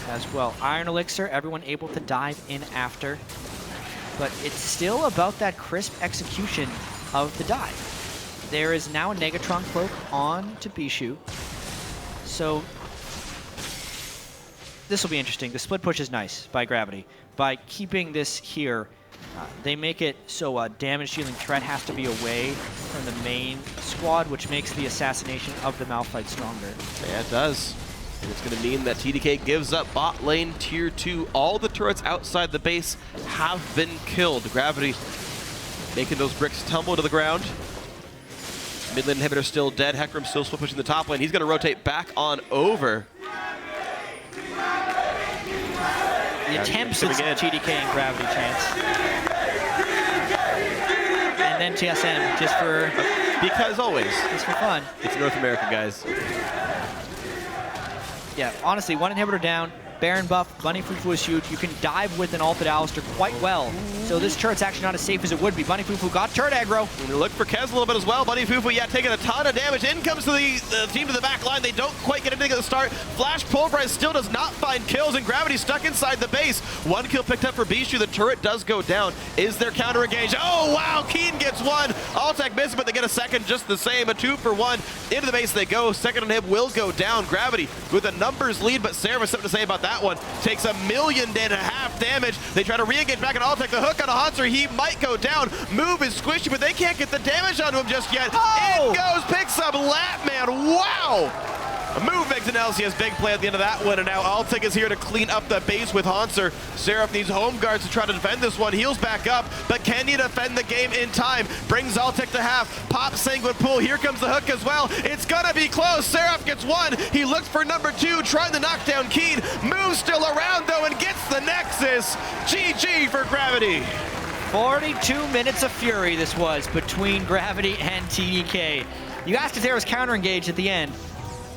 as well. Iron Elixir, everyone able to dive in after, but it's still about that crisp execution of the dive. There is now a Negatron Cloak on to Bishu, so this will be interesting. The split push is nice by Gravity. By keeping this here, they make it so a damage dealing threat has to be away from the main squad, which makes the assassination of the Malphite stronger. Yeah, it does. And it's going to mean that TDK gives up bot lane tier 2. All the turrets outside the base have been killed. Gravity making those bricks tumble to the ground. Mid lane inhibitor still dead. Hecarim still split pushing the top lane. He's going to rotate back on over. The attempts at TDK and Gravity chance. And then TSM, just for... Because always. Just for fun. It's North America, guys. Yeah, honestly, one inhibitor down, Baron buff, Bunny Fufu is huge. You can dive with an ulted Alistar quite well. So this turret's actually not as safe as it would be. Bunny Fufu got turret aggro. And look for Kez a little bit as well. Bunny Fufu, yeah, taking a ton of damage. In comes to the team to the back line. They don't quite get anything at the start. Flash Pulverize still does not find kills, and Gravity stuck inside the base. One kill picked up for Bishu. The turret does go down. Is there counter engage? Oh, wow, Keen gets one. Altec misses, but they get a second just the same. A 2-for-1. Into the base they go. Second inhib will go down. Gravity with a numbers lead, but Sarah has something to say about that one. Takes 1.5 million damage. They try to re-engage back on Altec. The hook on a Hansar. He might go down. Move is squishy, but they can't get the damage onto him just yet. Oh! In goes, picks up Latman. Wow! A move makes an LCS big play at the end of that one, and now Altec is here to clean up the base with Hansar. Seraph needs home guards to try to defend this one. Heals back up, but can you defend the game in time? Brings Altec to half. Pop Sanguine Pool. Here comes the hook as well. It's gonna be close. Seraph gets one. He looks for number 2, trying to knock down Keen. Moves still around though and gets the Nexus. GG for Gravity. 42 minutes of fury this was between Gravity and TDK. You asked if there was counter engage at the end.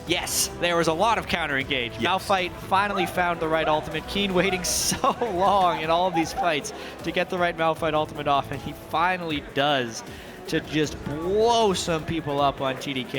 Yes, there was a lot of counter engage. Yes. Malphite finally found the right ultimate. Keen waiting so long in all of these fights to get the right Malphite ultimate off, and he finally does. to just blow some people up on TDK.